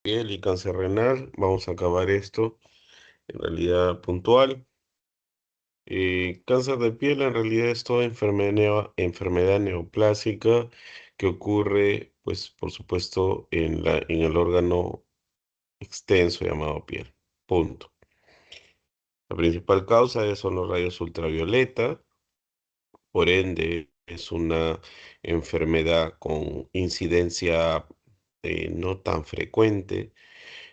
Piel y cáncer renal. Vamos a acabar esto en realidad puntual. Cáncer de piel en realidad es toda enfermedad neoplásica que ocurre, pues, por supuesto, en el órgano extenso llamado piel. Punto. La principal causa son los rayos ultravioleta, por ende es una enfermedad con incidencia no tan frecuente.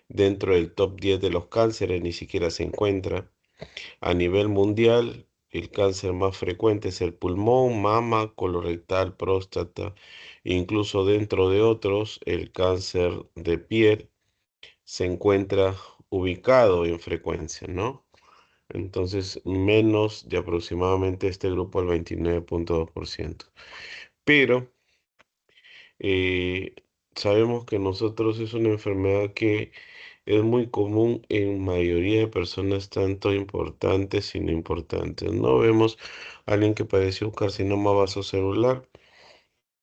Dentro del top 10 de los cánceres ni siquiera se encuentra. A nivel mundial, el cáncer más frecuente es el pulmón, mama, colorectal, próstata. Incluso dentro de otros, el cáncer de piel se encuentra ubicado en frecuencia, ¿no? Entonces, menos de aproximadamente este grupo, el 29,2%. Pero eh, sabemos que nosotros es una enfermedad que es muy común en mayoría de personas, tanto importantes y no importantes. No vemos a alguien que padeció un carcinoma vasocelular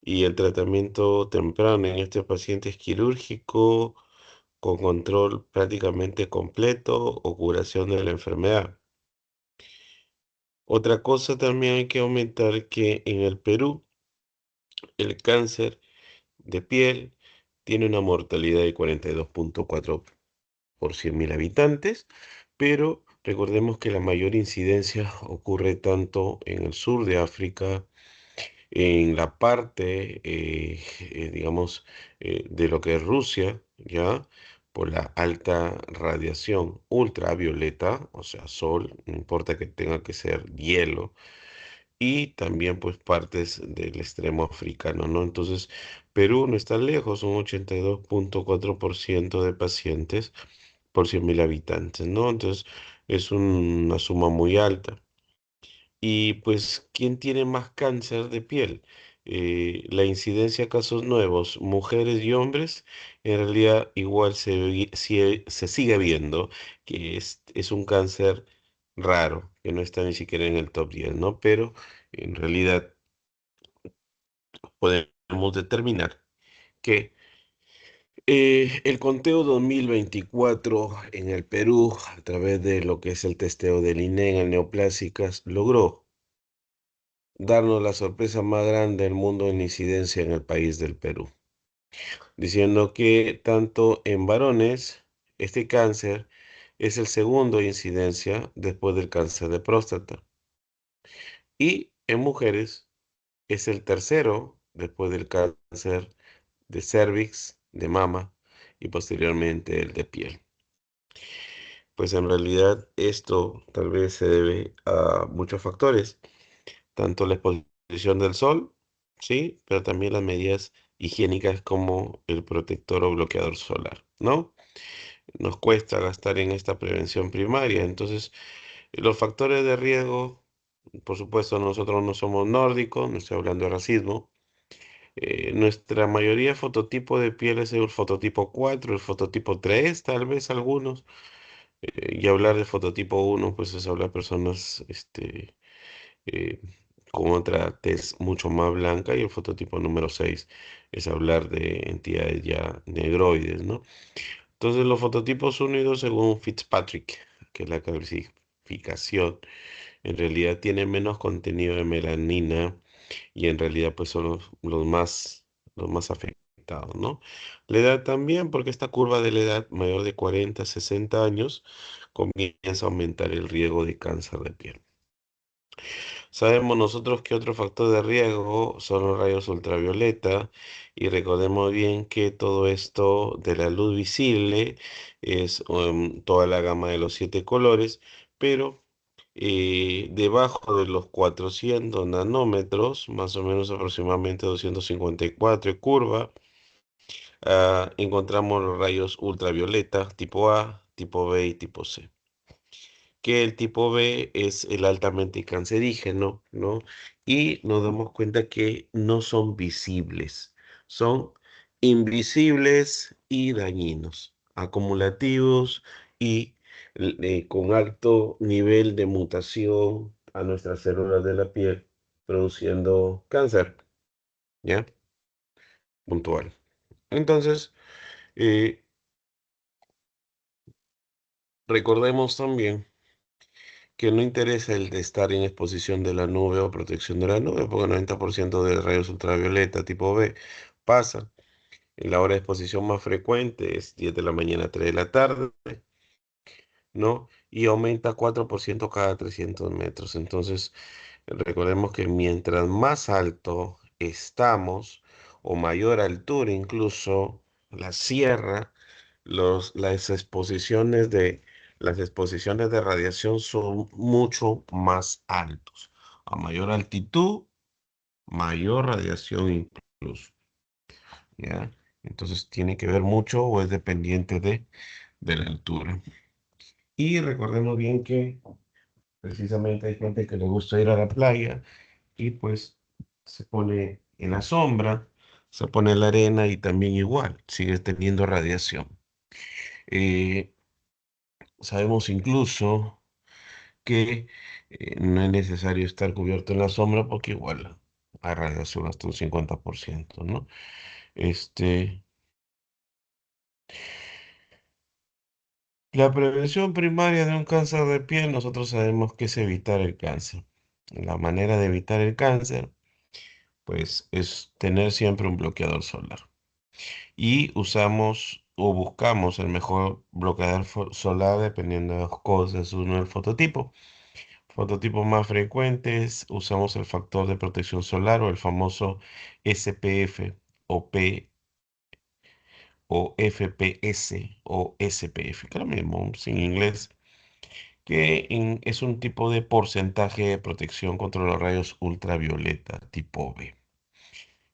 y el tratamiento temprano en este paciente es quirúrgico, con control prácticamente completo o curación de la enfermedad. Otra cosa también hay que aumentar que en el Perú el cáncer de piel tiene una mortalidad de 42,4 por 100.000 habitantes, pero recordemos que la mayor incidencia ocurre tanto en el sur de África, en la parte, digamos, de lo que es Rusia, ¿ya? Por la alta radiación ultravioleta, o sea, sol, no importa que tenga que ser hielo, y también pues partes del extremo africano, ¿no? Entonces, Perú no está lejos, un 82,4% de pacientes por 100.000 habitantes, ¿no? Entonces, es una suma muy alta. Y pues, ¿quién tiene más cáncer de piel? La incidencia de casos nuevos, mujeres y hombres, en realidad igual se sigue viendo que es un cáncer raro, que no está ni siquiera en el top 10, ¿no? Pero en realidad podemos determinar que el conteo 2024 en el Perú, a través de lo que es el testeo del INEM en neoplásicas, logró darnos la sorpresa más grande del mundo en incidencia en el país del Perú, diciendo que tanto en varones este cáncer es el segundo incidencia después del cáncer de próstata y en mujeres es el tercero después del cáncer de cervix, de mama y posteriormente el de piel. Pues en realidad esto tal vez se debe a muchos factores, tanto la exposición del sol, sí, pero también las medidas higiénicas como el protector o bloqueador solar, ¿no? Nos cuesta gastar en esta prevención primaria, entonces los factores de riesgo, por supuesto nosotros no somos nórdicos, no estoy hablando de racismo. Nuestra mayoría fototipo de piel es el fototipo 4, el fototipo 3, tal vez algunos. Y hablar de fototipo 1, pues es hablar de personas eh, con otra tez mucho más blanca. Y el fototipo número 6 es hablar de entidades ya negroides, ¿no? Entonces los fototipos 1 y 2, según Fitzpatrick, que es la clasificación, en realidad tienen menos contenido de melanina y en realidad pues son los más afectados, ¿no? La edad también, porque esta curva de la edad mayor de 40 a 60 años comienza a aumentar el riesgo de cáncer de piel. Sabemos nosotros que otro factor de riesgo son los rayos ultravioleta y recordemos bien que todo esto de la luz visible es toda la gama de los 7 colores, pero debajo de los 400 nanómetros, más o menos aproximadamente 254 de curva, encontramos los rayos ultravioleta tipo A, tipo B y tipo C. Que el tipo B es el altamente cancerígeno, ¿no? Y nos damos cuenta que no son visibles, son invisibles y dañinos, acumulativos y con alto nivel de mutación a nuestras células de la piel, produciendo cáncer, ¿ya? Puntual. Entonces, Recordemos también que no interesa el de estar en exposición de la nube o protección de la nube, porque el 90% de rayos ultravioleta tipo B pasa. En la hora de exposición más frecuente es 10 de la mañana a 3 de la tarde, ¿no? Y aumenta 4% cada 300 metros. Entonces, recordemos que mientras más alto estamos, o mayor altura incluso, la sierra, las exposiciones de radiación son mucho más altos. A mayor altitud, mayor radiación incluso, ¿ya? Entonces tiene que ver mucho o es dependiente de la altura. Y recordemos bien que precisamente hay gente que le gusta ir a la playa y pues se pone en la sombra, se pone en la arena y también igual, sigue teniendo radiación. Eh, Sabemos incluso que no es necesario estar cubierto en la sombra porque igual hay radiación hasta un 50%, ¿no? Este, la prevención primaria de un cáncer de piel, nosotros sabemos que es evitar el cáncer. La manera de evitar el cáncer, pues, es tener siempre un bloqueador solar. Y usamos o buscamos el mejor bloqueador solar dependiendo de dos cosas. Uno, el fototipo. Fototipos más frecuentes, usamos el factor de protección solar o el famoso SPF o P o FPS o SPF, que es lo mismo, sin inglés, es un tipo de porcentaje de protección contra los rayos ultravioleta tipo B.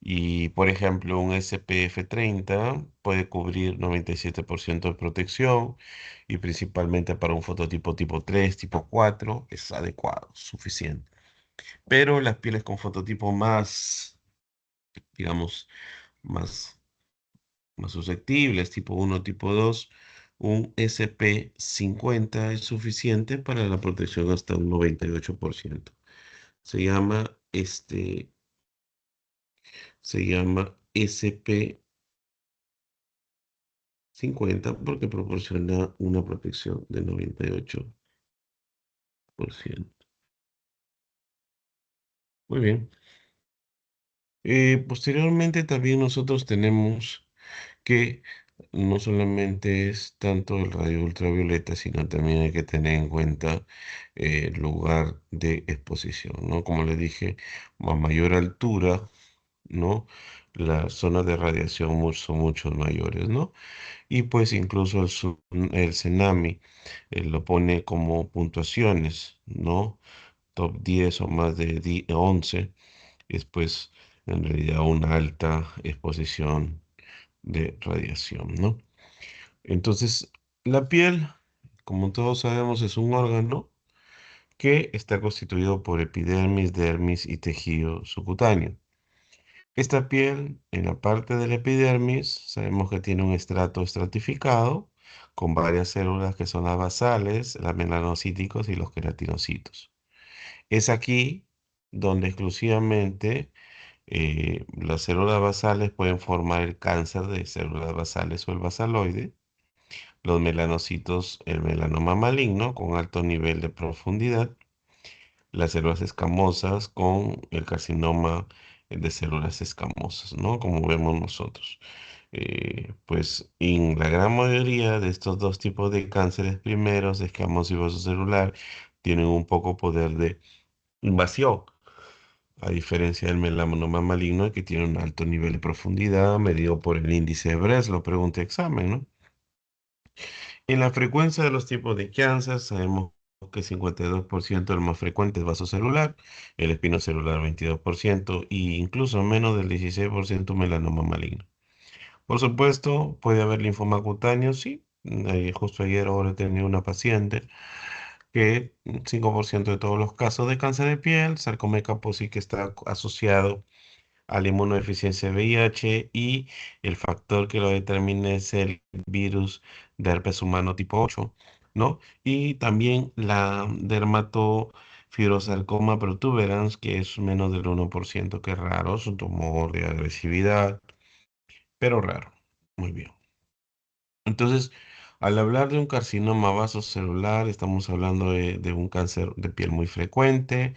Y por ejemplo, un SPF 30 puede cubrir 97% de protección y principalmente para un fototipo tipo 3 tipo 4 es adecuado, suficiente. Pero las pieles con fototipo más, digamos, más, más susceptibles, tipo uno tipo 2 un SP50 es suficiente para la protección hasta un 98%. Se llama, se llama SP50 porque proporciona una protección de 98%. Muy bien. Posteriormente también nosotros tenemos que no solamente es tanto el rayo ultravioleta, sino también hay que tener en cuenta el lugar de exposición, ¿no? Como les dije, a mayor altura, ¿no? Las zonas de radiación son mucho mayores, ¿no? Y pues incluso el Senami lo pone como puntuaciones, ¿no? Top 10 o más de 11 es pues en realidad una alta exposición de radiación, ¿no? Entonces, la piel, como todos sabemos, es un órgano que está constituido por epidermis, dermis y tejido subcutáneo. Esta piel, en la parte del epidermis, sabemos que tiene un estrato estratificado con varias células que son las basales, las melanocíticos y los queratinocitos. Es aquí donde exclusivamente las células basales pueden formar el cáncer de células basales o el basaloide, los melanocitos, el melanoma maligno con alto nivel de profundidad, las células escamosas con el carcinoma de células escamosas, ¿no? Como vemos nosotros. Pues en la gran mayoría de estos dos tipos de cánceres primeros, escamoso y vasocelular, tienen un poco poder de invasión. A diferencia del melanoma maligno que tiene un alto nivel de profundidad medido por el índice de Breslow, pregunta examen, ¿no? En la frecuencia de los tipos de cáncer, sabemos que 52% el más frecuente es vasocelular, el espinocelular 22% y incluso menos del 16% melanoma maligno. Por supuesto, puede haber linfoma cutáneo, sí. Justo ayer ahora tenía una paciente que 5% de todos los casos de cáncer de piel, sarcoma de Kaposi que está asociado a la inmunodeficiencia VIH y el factor que lo determina es el virus de herpes humano tipo 8, ¿no? Y también la dermatofibrosarcoma protuberans, que es menos del 1%, que es raro, es un tumor de agresividad, pero raro. Muy bien. Entonces, Al hablar de un carcinoma vasocelular, estamos hablando de un cáncer de piel muy frecuente.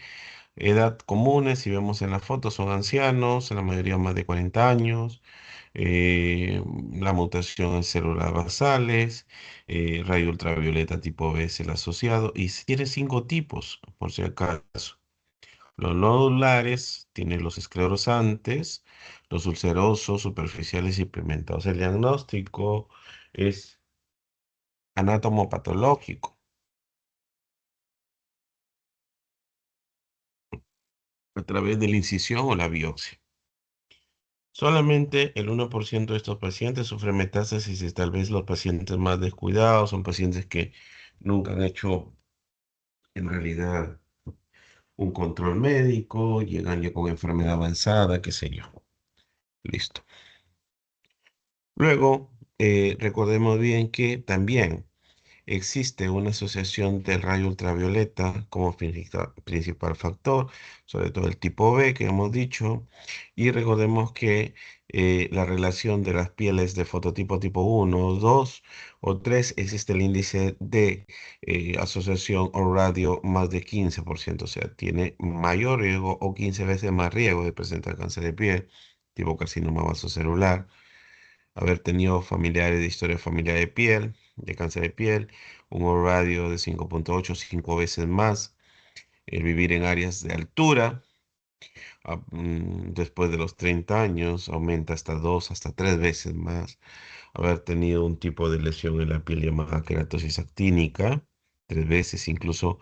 Edad comunes, si vemos en la foto, son ancianos, en la mayoría más de 40 años. eh, la mutación en células basales, rayo ultravioleta tipo B es el asociado, y tiene cinco tipos, por si acaso. Los nodulares tienen los esclerosantes, los ulcerosos, superficiales y pigmentados. El diagnóstico es anatomopatológico a través de la incisión o la biopsia. Solamente el 1% de estos pacientes sufren metástasis y tal vez los pacientes más descuidados son pacientes que nunca han hecho en realidad un control médico, llegan ya con enfermedad avanzada, qué sé yo. Listo. Luego, recordemos bien que también existe una asociación del rayo ultravioleta como principal factor, sobre todo el tipo B que hemos dicho, y recordemos que la relación de las pieles de fototipo tipo 1, 2 o 3 existe el índice de asociación o radio más de 15%, o sea, tiene mayor riesgo o 15 veces más riesgo de presentar cáncer de piel, tipo carcinoma vasocelular, haber tenido familiares de historia familiar de piel, de cáncer de piel, un radio de 5,8, 5 veces más, el vivir en áreas de altura, después de los 30 años, aumenta hasta 2, hasta 3 veces más, haber tenido un tipo de lesión en la piel llamada queratosis actínica, 3 veces, incluso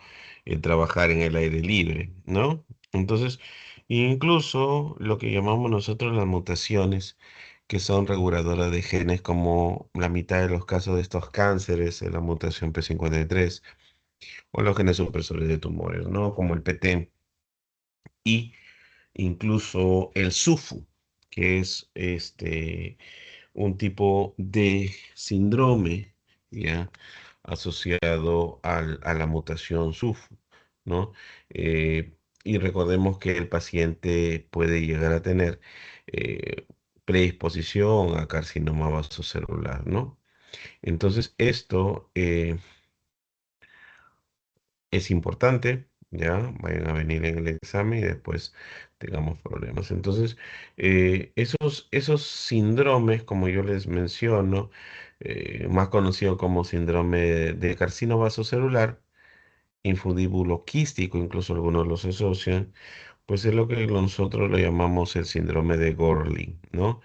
trabajar en el aire libre, ¿no? Entonces, incluso lo que llamamos nosotros las mutaciones, que son reguladoras de genes, como la mitad de los casos de estos cánceres, la mutación P53, o los genes supresores de tumores, ¿no? Como el PT y incluso el SUFU, que es un tipo de síndrome, ¿ya? Asociado a la mutación SUFU, ¿no? Eh, y recordemos que el paciente puede llegar a tener eh, predisposición a carcinoma vasocelular, ¿no? Entonces, esto es importante, ya vayan a venir en el examen y después tengamos problemas. Entonces, esos síndromes, como yo les menciono, más conocido como síndrome de carcinoma vasocelular, infundíbulo quístico, incluso algunos los asocian, pues es lo que nosotros lo llamamos el síndrome de Gorlin, ¿no?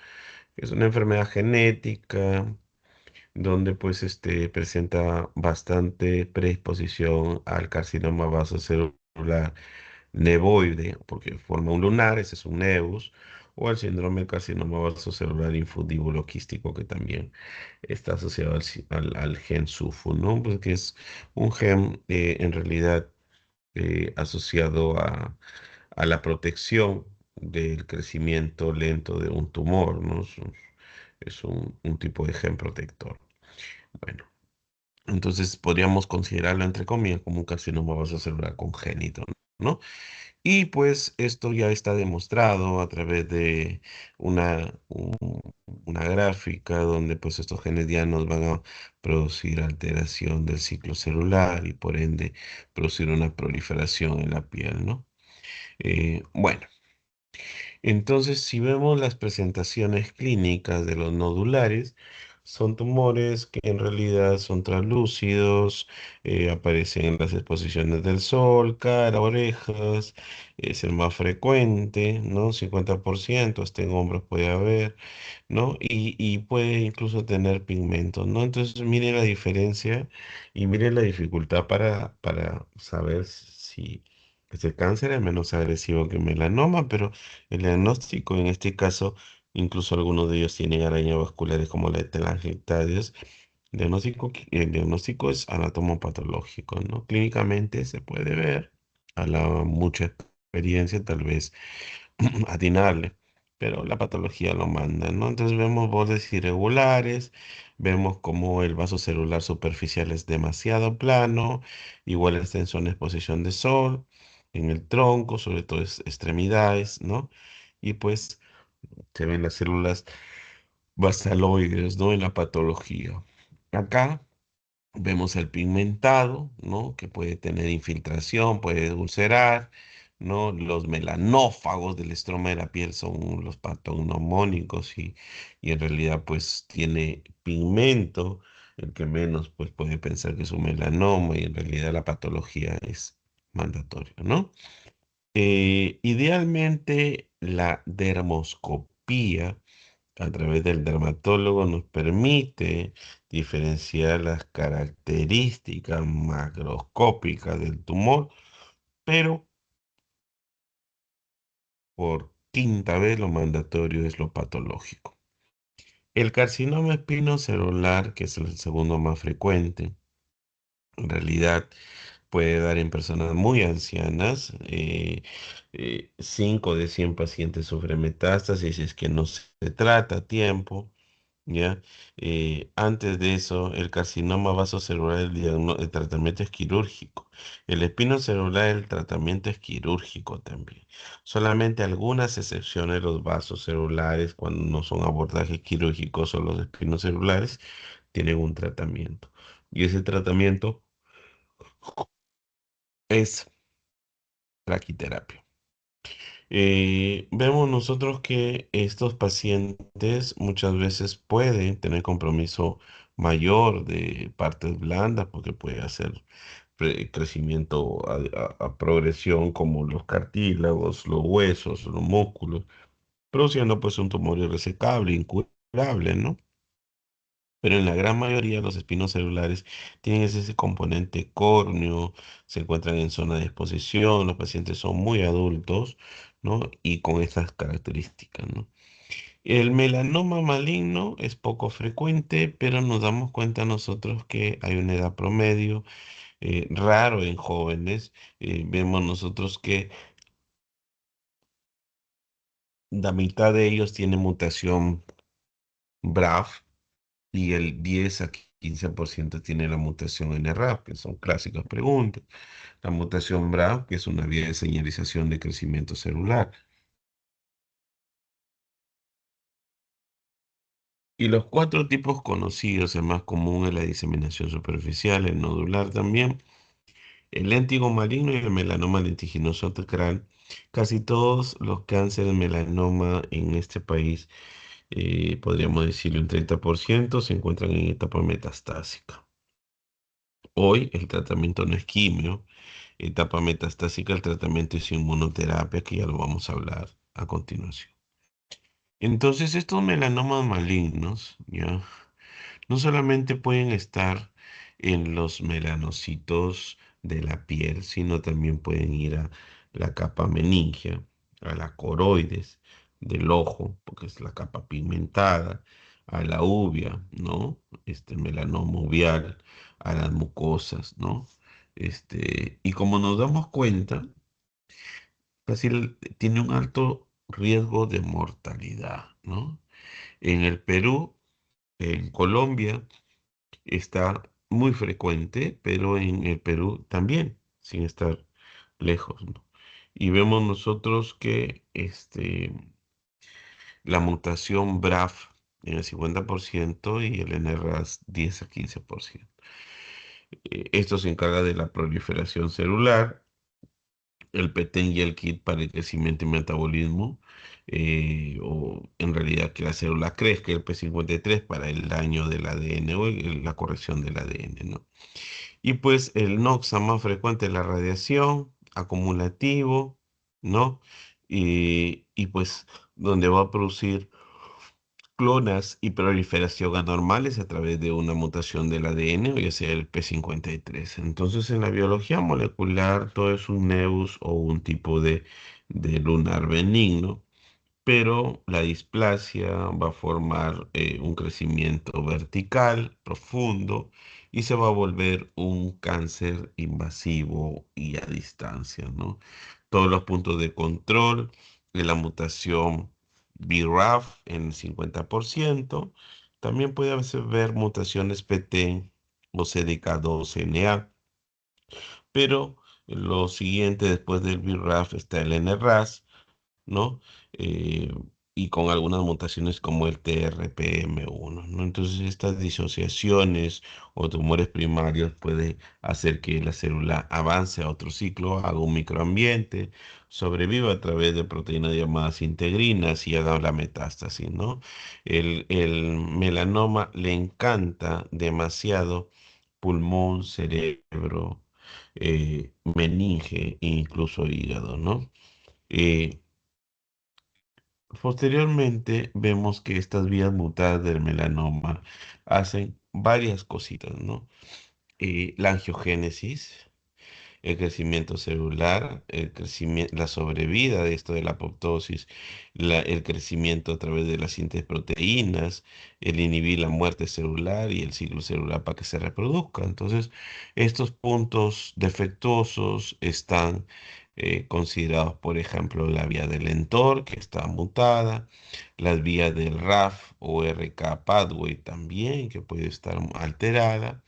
Es una enfermedad genética donde pues presenta bastante predisposición al carcinoma vasocelular nevoide, porque forma un lunar, ese es un nevus, o al síndrome del carcinoma vasocelular infundíbulo quístico, que también está asociado al gen SUFU, ¿no? Pues que es un gen en realidad asociado a la protección del crecimiento lento de un tumor, ¿no? Es un tipo de gen protector. Bueno, entonces podríamos considerarlo entre comillas como un carcinoma vasocelular congénito, ¿no? Y pues esto ya está demostrado a través de una gráfica donde pues estos genes ya nos van a producir alteración del ciclo celular y por ende producir una proliferación en la piel, ¿no? Bueno. Entonces, si vemos las presentaciones clínicas de los nodulares, son tumores que en realidad son translúcidos, aparecen en las exposiciones del sol, cara, orejas, es el más frecuente, ¿no? 50%, hasta en hombros puede haber, ¿no? Y puede incluso tener pigmentos, ¿no? Entonces, mire la diferencia y mire la dificultad para saber si ese cáncer es menos agresivo que melanoma, pero el diagnóstico en este caso, incluso algunos de ellos tienen arañas vasculares como la telangiectadios. El diagnóstico es anatomopatológico, ¿no? Clínicamente se puede ver a la mucha experiencia, tal vez atinarle, pero la patología lo manda, ¿no? Entonces vemos bordes irregulares, vemos como el vaso celular superficial es demasiado plano, igual está en zona de exposición de sol, en el tronco, sobre todo extremidades, ¿no? Y pues se ven las células basaloides, ¿no? En la patología. Acá. Vemos el pigmentado, ¿no? Que puede tener infiltración, puede ulcerar, ¿no? Los melanófagos del estroma de la piel son los patognomónicos y en realidad pues tiene pigmento. El que menos pues puede pensar que es un melanoma y en realidad la patología es mandatoria, ¿no? Idealmente la dermoscopía a través del dermatólogo nos permite diferenciar las características macroscópicas del tumor, pero por quinta vez lo mandatorio es lo patológico. El carcinoma espinocelular, que es el segundo más frecuente, en realidad puede dar en personas muy ancianas. 5 de 100 pacientes sufren metástasis, es que no se trata a tiempo. ¿Ya? Antes de eso, el carcinoma vasocelular, el tratamiento es quirúrgico. El espinocelular, el tratamiento es quirúrgico también. Solamente algunas excepciones, los vasos celulares, cuando no son abordajes quirúrgicos o los espinocelulares, tienen un tratamiento. Y ese tratamiento es traquiterapia. Vemos nosotros que estos pacientes muchas veces pueden tener compromiso mayor de partes blandas porque puede hacer crecimiento a progresión como los cartílagos, los huesos, los músculos, produciendo pues un tumor irresecable, incurable, ¿no? Pero en la gran mayoría los espinos celulares tienen ese componente córneo, se encuentran en zona de exposición, los pacientes son muy adultos, ¿no? Y con estas características, ¿no? El melanoma maligno es poco frecuente, pero nos damos cuenta nosotros que hay una edad promedio, raro en jóvenes. Vemos nosotros que la mitad de ellos tiene mutación BRAF y el 10 a 15% tiene la mutación NRAF, que son clásicas preguntas. La mutación BRAF, que es una vía de señalización de crecimiento celular. Y los cuatro tipos conocidos, el más común es la diseminación superficial, el nodular también, el léntigo maligno y el melanoma lentiginoso antecral. Casi todos los cánceres de melanoma en este país, podríamos decirle un 30%, se encuentran en etapa metastásica. Hoy el tratamiento no es quimio, etapa metastásica, el tratamiento es inmunoterapia, que ya lo vamos a hablar a continuación. Entonces, estos melanomas malignos, ¿ya? No solamente pueden estar en los melanocitos de la piel, sino también pueden ir a la capa meningia, a la coroides del ojo, porque es la capa pigmentada, a la uvea, ¿no? Este melanoma uveal, a las mucosas, ¿no? Y como nos damos cuenta, Brasil tiene un alto riesgo de mortalidad, ¿no? En el Perú, en Colombia, está muy frecuente, pero en el Perú también, sin estar lejos, ¿no? Y vemos nosotros que la mutación BRAF en el 50% y el NRAS 10 a 15%. Esto se encarga de la proliferación celular, el PETEN y el KIT para el crecimiento y metabolismo, o en realidad que la célula crezca, el P53 para el daño del ADN o la corrección del ADN, ¿no? Y pues el NOXA más frecuente es la radiación, acumulativo, ¿no? Y pues donde va a producir clonas y proliferación anormales a través de una mutación del ADN, o ya sea el P53. Entonces, en la biología molecular, todo es un nebus o un tipo de lunar benigno, pero la displasia va a formar un crecimiento vertical profundo y se va a volver un cáncer invasivo y a distancia, ¿no? Todos los puntos de control de la mutación BRAF en el 50%. También puede a veces ver mutaciones PT o CDK2NA, pero lo siguiente después del BRAF está el NRAS, ¿no? y con algunas mutaciones como el TRPM1, ¿no? Entonces, estas disociaciones o tumores primarios puede hacer que la célula avance a otro ciclo, haga un microambiente, sobreviva a través de proteínas llamadas integrinas y haga la metástasis, ¿no? El melanoma le encanta demasiado pulmón, cerebro, meninge e incluso hígado, ¿no? Eh, Posteriormente vemos que estas vías mutadas del melanoma hacen varias cositas, ¿no? La angiogénesis, el crecimiento celular, el crecimiento, la sobrevida de esto de la apoptosis, el crecimiento a través de las síntesis de proteínas, el inhibir la muerte celular y el ciclo celular para que se reproduzca. Entonces, estos puntos defectuosos están considerados, por ejemplo, la vía del mTOR, que está mutada, las vías del RAF o RK pathway también, que puede estar alterada,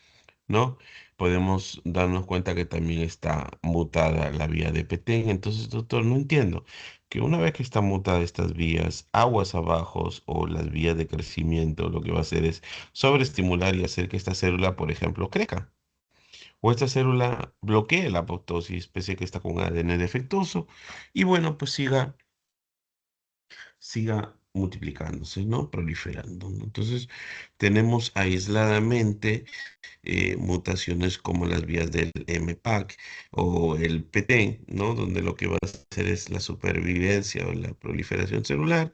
¿no? Podemos darnos cuenta que también está mutada la vía de Petén. Entonces, doctor, no entiendo que una vez que están mutadas estas vías, aguas abajo o las vías de crecimiento, lo que va a hacer es sobreestimular y hacer que esta célula, por ejemplo, crezca. O esta célula bloquee la apoptosis, pese a que está con ADN defectuoso, y bueno, pues siga multiplicándose, ¿no? Proliferando, ¿no? Entonces, tenemos aisladamente mutaciones como las vías del MPAC o el PTEN, ¿no? Donde lo que va a hacer es la supervivencia o la proliferación celular.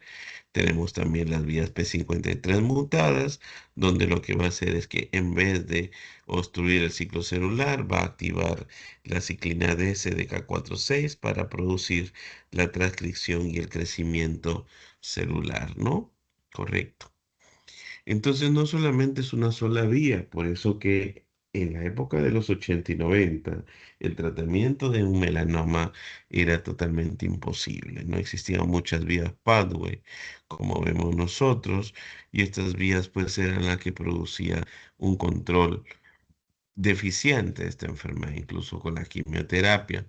Tenemos también las vías P53 mutadas, donde lo que va a hacer es que en vez de obstruir el ciclo celular, va a activar la ciclina D CDK4/6 para producir la transcripción y el crecimiento celular, ¿no? Correcto. Entonces no solamente es una sola vía, por eso que en la época de los 80 y 90 el tratamiento de un melanoma era totalmente imposible. No existían muchas vías pathway, como vemos nosotros, y estas vías pues eran las que producía un control deficiente de esta enfermedad, incluso con la quimioterapia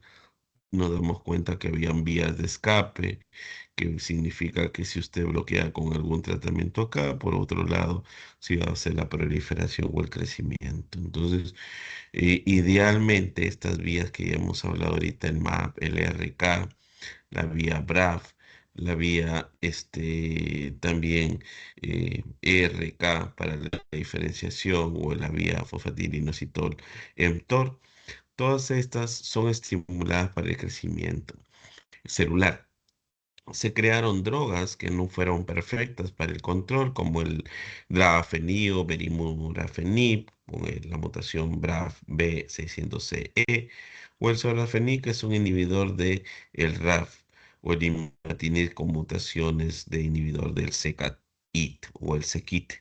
nos damos cuenta que habían vías de escape, que significa que si usted bloquea con algún tratamiento acá, por otro lado, si va a hacer la proliferación o el crecimiento. Entonces, idealmente estas vías que ya hemos hablado ahorita, el MAP, el RK, la vía BRAF, la vía también ERK para la diferenciación o la vía fosfatidilinositol mTOR, todas estas son estimuladas para el crecimiento celular. Se crearon drogas que no fueron perfectas para el control, como el drafenib o berimurafenib, con la mutación BRAF B600CE, o el sorafenib, que es un inhibidor de el RAF, o el imatinib con mutaciones de inhibidor del CKIT o el CKIT,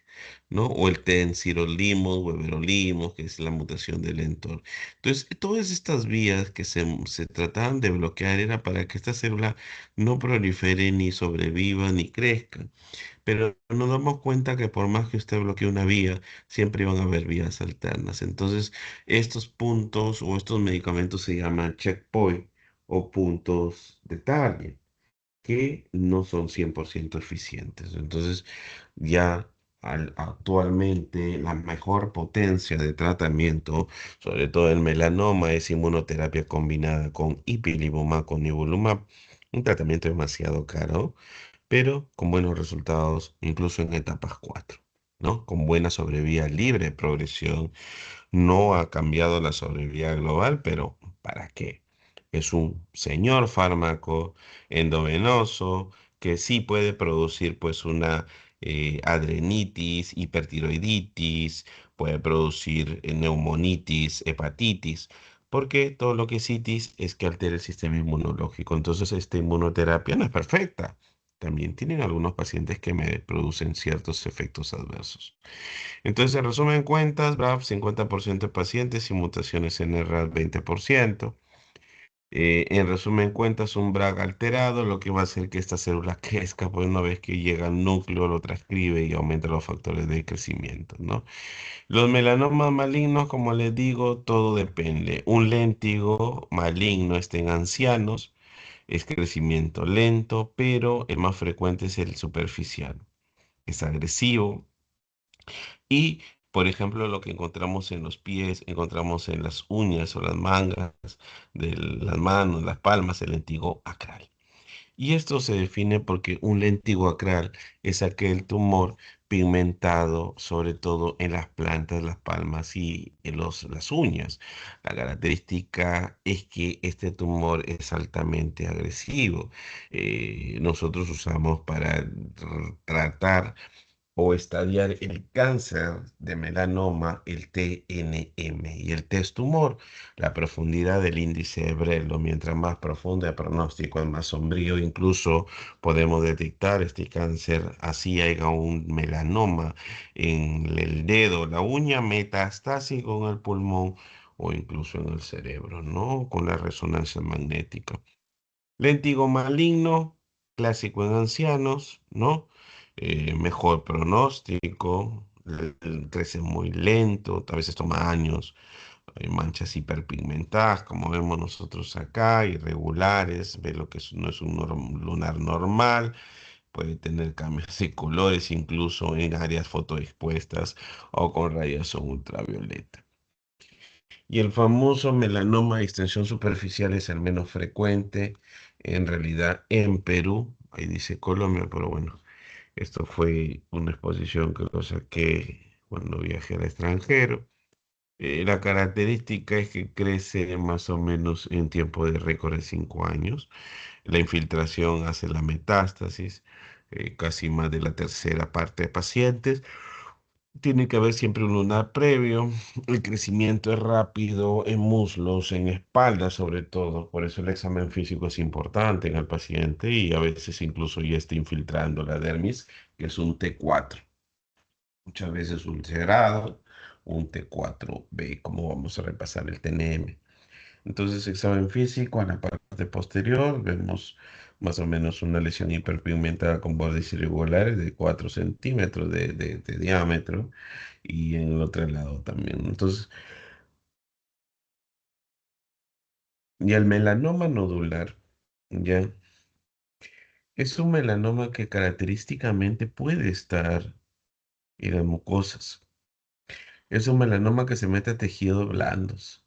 ¿no? O el tensirolimo o everolimo, que es la mutación del mTOR. Entonces, todas estas vías que se trataban de bloquear era para que esta célula no prolifere, ni sobreviva, ni crezca. Pero nos damos cuenta que por más que usted bloquee una vía, siempre van a haber vías alternas. Entonces, estos puntos o estos medicamentos se llaman checkpoint o puntos de target, que no son 100% eficientes. Entonces, ya actualmente la mejor potencia de tratamiento, sobre todo el melanoma, es inmunoterapia combinada con ipilimumab, con nivolumab, un tratamiento demasiado caro, pero con buenos resultados, incluso en etapas 4, ¿no? Con buena sobrevida libre de progresión. No ha cambiado la sobrevida global, pero ¿para qué? Es un señor fármaco endovenoso que sí puede producir pues una adrenitis, hipertiroiditis, puede producir neumonitis, hepatitis, porque todo lo que es itis es que altera el sistema inmunológico. Entonces, esta inmunoterapia no es perfecta. También tienen algunos pacientes que me producen ciertos efectos adversos. Entonces, en resumen de cuentas, BRAF 50% de pacientes y mutaciones en el RAS 20%. En resumen de cuentas, un BRAF alterado, lo que va a hacer que esta célula crezca, pues una vez que llega al núcleo, lo transcribe y aumenta los factores de crecimiento, ¿no? Los melanomas malignos, como les digo, todo depende. Un léntigo maligno está en ancianos, Es crecimiento lento, pero el más frecuente es el superficial. Es agresivo y, por ejemplo, lo que encontramos en los pies, encontramos en las uñas o las mangas de las manos, las palmas, el lentigo acral. Y esto se define porque un lentigo acral es aquel tumor pigmentado, sobre todo en las plantas, las palmas y en las uñas. La característica es que este tumor es altamente agresivo. Nosotros usamos para tratar o estadiar el cáncer de melanoma, el TNM, y el test tumor, la profundidad del índice de Bredlo. Mientras más profundo el pronóstico es más sombrío, incluso podemos detectar este cáncer, así haya un melanoma en el dedo, la uña metastásico en el pulmón o incluso en el cerebro, ¿no? Con la resonancia magnética. Léntigo maligno, clásico en ancianos, ¿no? Mejor pronóstico, crece muy lento, a veces toma años, hay manchas hiperpigmentadas, como vemos nosotros acá, irregulares, ve lo que no es un lunar normal, puede tener cambios de colores incluso en áreas fotoexpuestas o con radiación ultravioleta. Y el famoso melanoma de extensión superficial es el menos frecuente, en realidad en Perú, ahí dice Colombia, pero bueno, esto fue una exposición que lo saqué cuando viajé al extranjero. La característica es que crece más o menos en tiempo de récord de 5 años. La infiltración hace la metástasis, casi más de la tercera parte de pacientes. Tiene que haber siempre un lunar previo. El crecimiento es rápido en muslos, en espalda sobre todo. Por eso el examen físico es importante en el paciente y a veces incluso ya está infiltrando la dermis, que es un T4. Muchas veces ulcerado, un T4B, como vamos a repasar el TNM. Entonces, examen físico en la parte posterior, vemos más o menos una lesión hiperpigmentada con bordes irregulares de 4 centímetros de diámetro y en el otro lado también. Entonces, y el melanoma nodular, ya, es un melanoma que característicamente puede estar en las mucosas. Es un melanoma que se mete a tejidos blandos.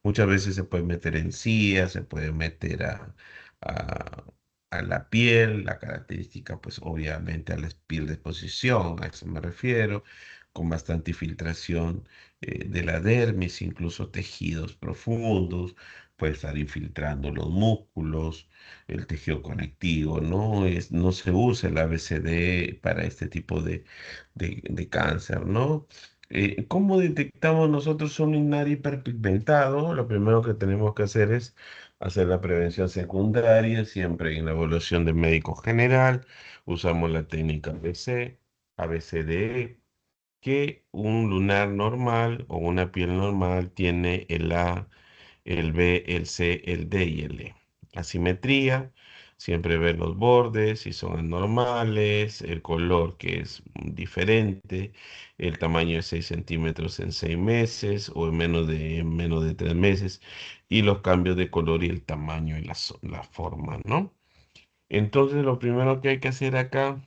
Muchas veces se puede meter en encías, se puede meter a, a la piel, la característica, pues obviamente a la piel de exposición, a eso me refiero, con bastante infiltración de la dermis, incluso tejidos profundos, puede estar infiltrando los músculos, el tejido conectivo, no se usa el ABCD para este tipo de cáncer, ¿no? ¿Cómo detectamos nosotros un linaje hiperpigmentado? Lo primero que tenemos que hacer es hacer la prevención secundaria, siempre en la evaluación del médico general. Usamos la técnica ABC, ABCDE, que un lunar normal o una piel normal tiene el A, el B, el C, el D y el E. Asimetría, siempre ver los bordes, si son anormales, el color que es diferente, el tamaño de 6 centímetros en 6 meses o en menos de 3 meses, y los cambios de color y el tamaño y la forma, ¿no? Entonces, lo primero que hay que hacer acá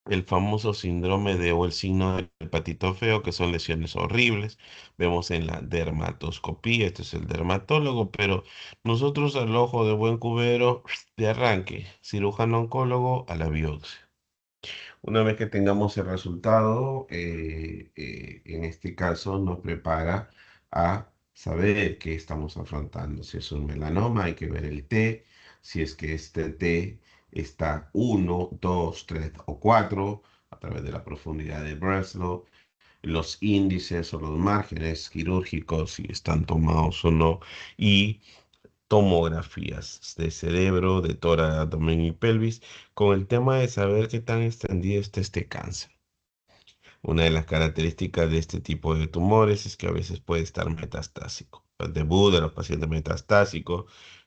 el famoso síndrome de o el signo del patito feo, que son lesiones horribles. Vemos en la dermatoscopía, este es el dermatólogo, pero nosotros al ojo de buen cubero de arranque, cirujano oncólogo a la biopsia. Una vez que tengamos el resultado, en este caso nos prepara a saber qué estamos afrontando. Si es un melanoma, hay que ver el T. Si es que este T está 1, 2, 3 o 4 a través de la profundidad de Breslow, los índices o los márgenes quirúrgicos, si están tomados o no, y tomografías de cerebro, de tórax, abdomen y pelvis, con el tema de saber qué tan extendido está este cáncer. Una de las características de este tipo de tumores es que a veces puede estar metastásico. El debut de los pacientes metastásicos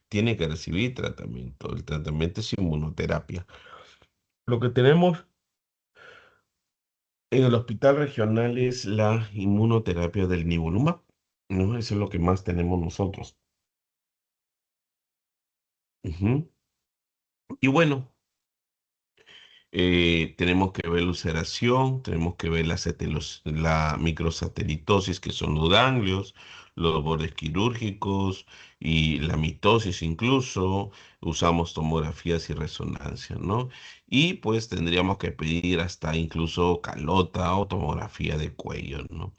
tiene que recibir tratamiento. El tratamiento es inmunoterapia. Lo que tenemos en el hospital regional es la inmunoterapia del nivolumab, ¿no? Eso es lo que más tenemos nosotros. Ujú. Y bueno, tenemos que ver la ulceración, tenemos que ver la microsatelitosis, que son los ganglios, los bordes quirúrgicos y la mitosis incluso. Usamos tomografías y resonancia, ¿no? Y pues tendríamos que pedir hasta incluso calota o tomografía de cuello, ¿no?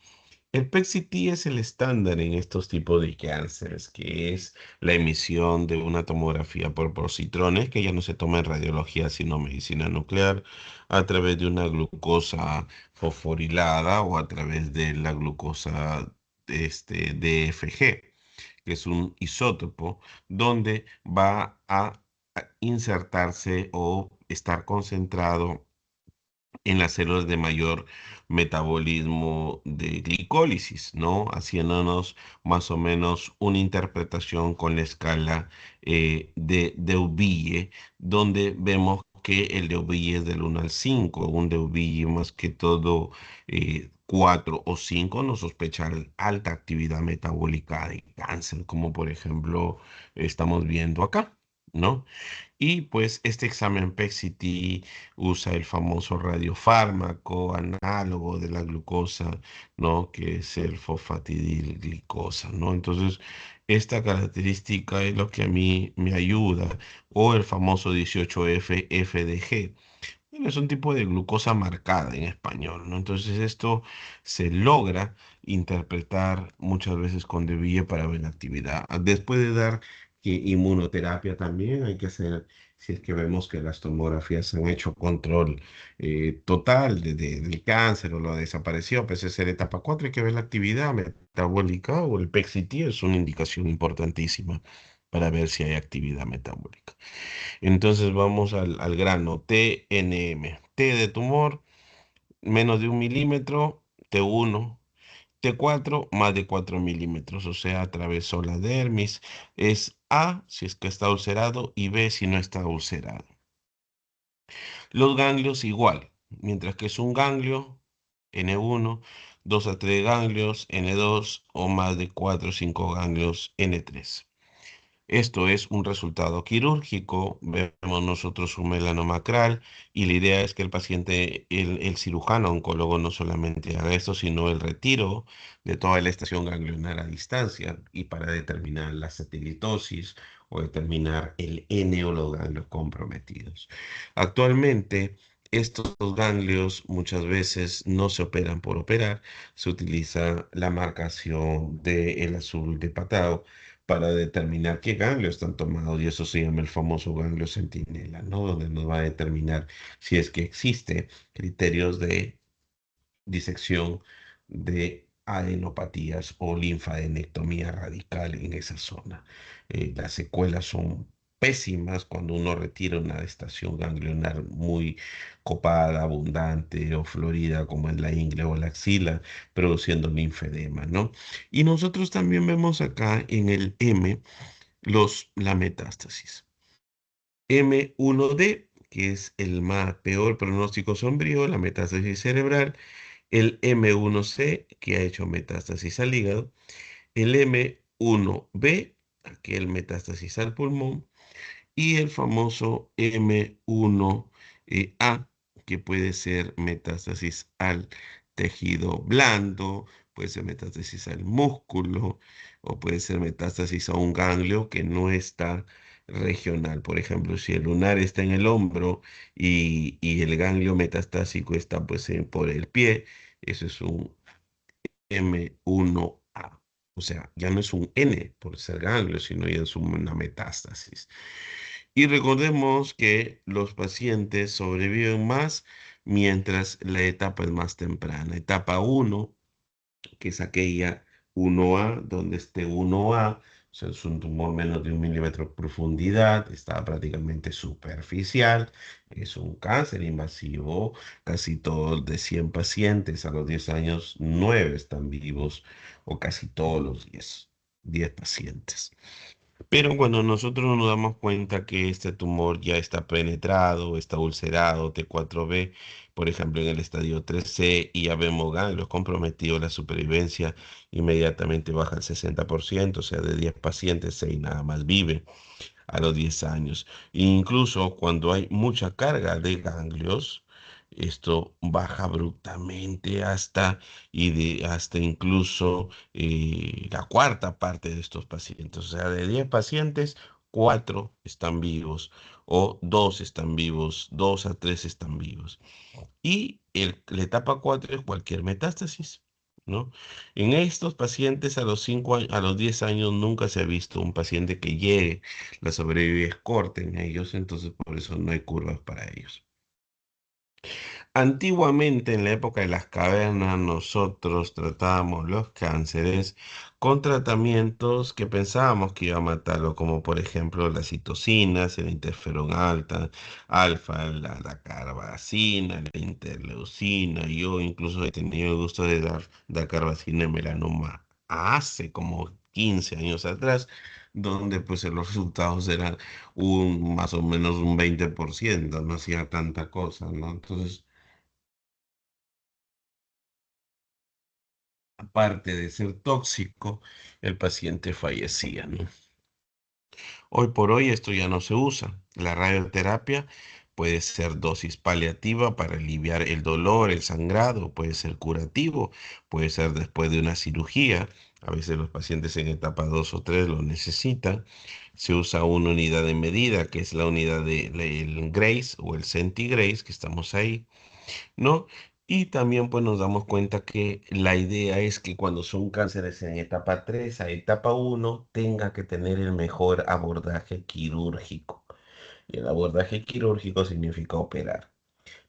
El PET-CT es el estándar en estos tipos de cánceres, que es la emisión de una tomografía por positrones, que ya no se toma en radiología, sino medicina nuclear, a través de una glucosa fosforilada o a través de la glucosa DFG, que es un isótopo, donde va a insertarse o estar concentrado en las células de mayor metabolismo de glicólisis, ¿no? Haciéndonos más o menos una interpretación con la escala de Deauville, donde vemos que el Deauville es del 1 al 5, un Deauville más que todo 4 o 5 nos sospecha alta actividad metabólica de cáncer, como por ejemplo estamos viendo acá, ¿no? Y pues este examen PET-CT usa el famoso radiofármaco análogo de la glucosa, ¿no? Que es el fosfatidilglicosa, ¿no? Entonces, esta característica es lo que a mí me ayuda, o el famoso 18F-FDG. Bueno, es un tipo de glucosa marcada en español, ¿no? Entonces esto se logra interpretar muchas veces con Debye para ver la actividad. Después de dar inmunoterapia también hay que hacer, si es que vemos que las tomografías han hecho control total del cáncer o lo desapareció, pues es la etapa 4, hay que ver la actividad metabólica o el PET-CT es una indicación importantísima para ver si hay actividad metabólica. Entonces vamos al grano. TNM. T de tumor, menos de 1 milímetro. T1. T4, más de 4 milímetros. O sea, atravesó la dermis. Es A si es que está ulcerado y B si no está ulcerado. Los ganglios igual. Mientras que es un ganglio, N1, 2 a 3 ganglios, N2 o más de 4 o 5 ganglios, N3. Esto es un resultado quirúrgico, vemos nosotros un melanoma acral y la idea es que el paciente, el cirujano oncólogo no solamente haga esto, sino el retiro de toda la estación ganglionar a distancia y para determinar la satelitosis o determinar el N o los ganglios comprometidos. Actualmente, estos ganglios muchas veces no se operan por operar, se utiliza la marcación del azul de Patao para determinar qué ganglios están tomados y eso se llama el famoso ganglio centinela, ¿no? Donde nos va a determinar si es que existe criterios de disección de adenopatías o linfadenectomía radical en esa zona. Las secuelas son pésimas cuando uno retira una estación ganglionar muy copada, abundante o florida como es la ingle o la axila, produciendo linfedema, ¿no? Y nosotros también vemos acá en el M la metástasis. M1D, que es el más peor pronóstico sombrío, la metástasis cerebral, el M1C, que ha hecho metástasis al hígado, el M1B, aquel metástasis al pulmón, y el famoso M1A, que puede ser metástasis al tejido blando, puede ser metástasis al músculo, o puede ser metástasis a un ganglio que no está regional. Por ejemplo, si el lunar está en el hombro y el ganglio metastásico está pues por el pie, eso es un M1A. O sea, ya no es un N por ser ganglio, sino ya es una metástasis. Y recordemos que los pacientes sobreviven más mientras la etapa es más temprana. Etapa uno, que es aquella 1A, donde esté 1A, o sea, es un tumor menos de 1 milímetro de profundidad, está prácticamente superficial, es un cáncer invasivo, casi todos de 100 pacientes a los 10 años, 9 están vivos, o casi todos los 10 pacientes. Pero cuando nosotros nos damos cuenta que este tumor ya está penetrado, está ulcerado, T4B, por ejemplo, en el estadio 3C, y ya vemos ganglios comprometidos, la supervivencia inmediatamente baja al 60%, o sea, de 10 pacientes, 6 nada más viven. a los 10 años. Incluso cuando hay mucha carga de ganglios, esto baja abruptamente hasta incluso la cuarta parte de estos pacientes. O sea, de 10 pacientes, 4 están vivos o 2 están vivos, 2 a 3 están vivos. Y la etapa 4 es cualquier metástasis, ¿no? En estos pacientes a los 5 a los 10 años nunca se ha visto un paciente que llegue, la sobrevida es corta en ellos, entonces por eso no hay curvas para ellos. Antiguamente, en la época de las cavernas, nosotros tratábamos los cánceres con tratamientos que pensábamos que iba a matarlo, como por ejemplo las citocinas, el interferón alfa, la carbazina, la interleucina. Yo incluso he tenido el gusto de dar carbazina en melanoma hace como 15 años atrás, donde pues los resultados eran más o menos un 20%, no hacía tanta cosa, ¿no? Entonces, aparte de ser tóxico, el paciente fallecía, ¿no? Hoy por hoy esto ya no se usa. La radioterapia puede ser dosis paliativa para aliviar el dolor, el sangrado, puede ser curativo, puede ser después de una cirugía. A veces los pacientes en etapa 2 o 3 lo necesitan. Se usa una unidad de medida, que es la unidad del Grace o el centigrace, que estamos ahí. ¿No? Y también pues nos damos cuenta que la idea es que cuando son cánceres en etapa 3 a etapa uno tenga que tener el mejor abordaje quirúrgico. Y el abordaje quirúrgico significa operar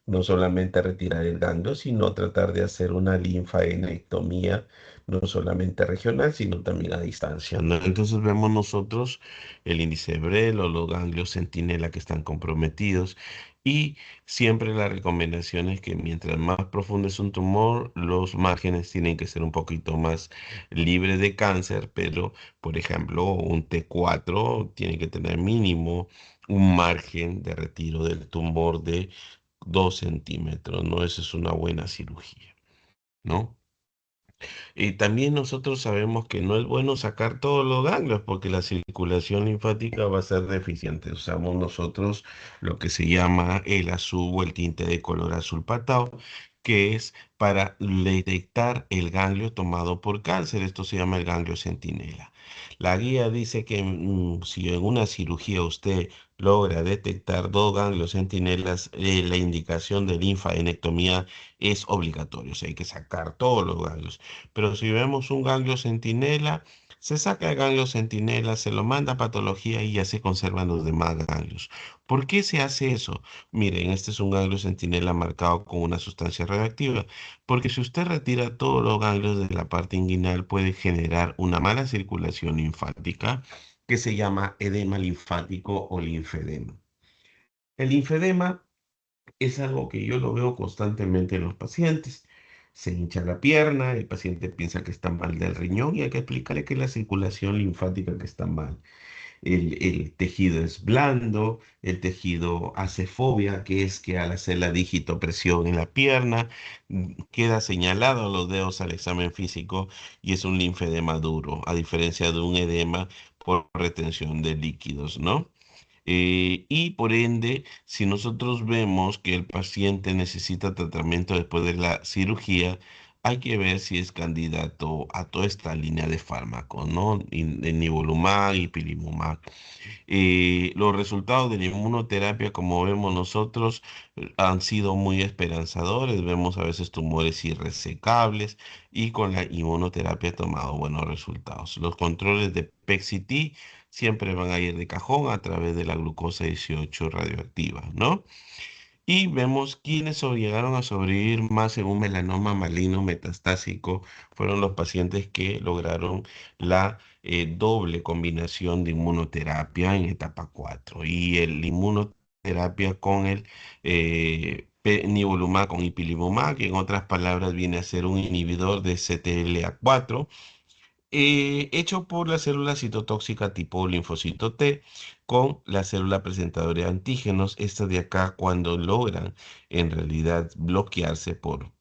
no solamente retirar el ganglio, sino tratar de hacer una linfadenectomía, no solamente regional, sino también a distancia, ¿no? Entonces vemos nosotros el índice de Brel o los ganglios centinela que están comprometidos y siempre la recomendación es que mientras más profundo es un tumor, los márgenes tienen que ser un poquito más libres de cáncer, pero por ejemplo, un T4 tiene que tener mínimo un margen de retiro del tumor de 2 centímetros, ¿no? Esa es una buena cirugía, ¿no? Y también nosotros sabemos que no es bueno sacar todos los ganglios porque la circulación linfática va a ser deficiente. Usamos nosotros lo que se llama el azul o el tinte de color azul patado, que es para detectar el ganglio tomado por cáncer. Esto se llama el ganglio centinela. La guía dice que si en una cirugía usted logra detectar 2 ganglios centinelas, la indicación de linfadenectomía es obligatoria, o sea, hay que sacar todos los ganglios. Pero si vemos un ganglio centinela, se saca el ganglio centinela, se lo manda a patología y ya se conservan los demás ganglios. ¿Por qué se hace eso? Miren, este es un ganglio centinela marcado con una sustancia radioactiva, porque si usted retira todos los ganglios de la parte inguinal puede generar una mala circulación linfática que se llama edema linfático o linfedema. El linfedema es algo que yo lo veo constantemente en los pacientes. Se hincha la pierna, el paciente piensa que está mal del riñón y hay que explicarle que es la circulación linfática que está mal. El tejido es blando, el tejido hace fobia, que es que al hacer la digitopresión en la pierna, queda señalado los dedos al examen físico y es un linfedema duro, a diferencia de un edema por retención de líquidos, ¿no? Y por ende, si nosotros vemos que el paciente necesita tratamiento después de la cirugía, hay que ver si es candidato a toda esta línea de fármacos, ¿no? De nivolumab y ipilimumab. Los resultados de la inmunoterapia, como vemos nosotros, han sido muy esperanzadores. Vemos a veces tumores irresecables y con la inmunoterapia ha tomado buenos resultados. Los controles de PET-CT siempre van a ir de cajón a través de la glucosa 18 radioactiva, ¿no? Y vemos quiénes llegaron a sobrevivir más en un melanoma maligno metastásico. Fueron los pacientes que lograron la doble combinación de inmunoterapia en etapa 4 y el inmunoterapia con el nivolumab con ipilimumab, que en otras palabras viene a ser un inhibidor de CTLA4 hecho por la célula citotóxica tipo linfocito T con la célula presentadora de antígenos. Estas de acá, cuando logran en realidad bloquearse por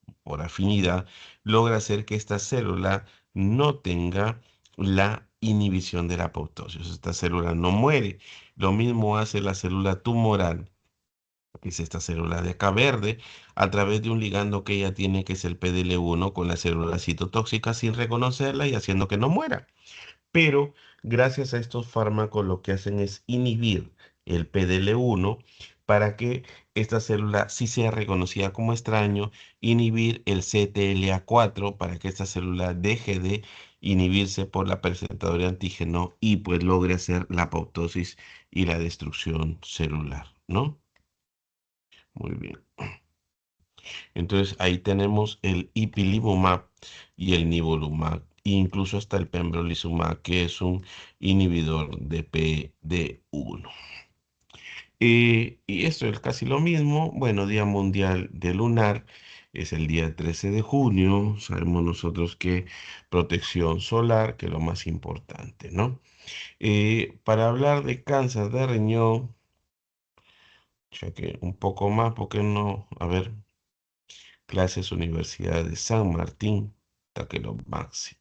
afinidad, logra hacer que esta célula no tenga la inhibición de la apoptosis. Esta célula no muere. Lo mismo hace la célula tumoral, que es esta célula de acá verde, a través de un ligando que ella tiene, que es el PDL1, con la célula citotóxica sin reconocerla y haciendo que no muera. Pero gracias a estos fármacos lo que hacen es inhibir el PDL1 para que esta célula sí sea reconocida como extraño, inhibir el CTLA4 para que esta célula deje de inhibirse por la presentadora de antígeno y pues logre hacer la apoptosis y la destrucción celular, ¿no? Muy bien. Entonces ahí tenemos el ipilimumab y el nivolumab, e incluso hasta el pembrolizumab, que es un inhibidor de PD1. Y esto es casi lo mismo. Bueno, Día Mundial de Lunar es el día 13 de junio. Sabemos nosotros que protección solar, que es lo más importante, ¿no? Para hablar de cáncer de riñón, ya que un poco más, porque no, a ver, clases Universidad de San Martín, Taquero Maxi.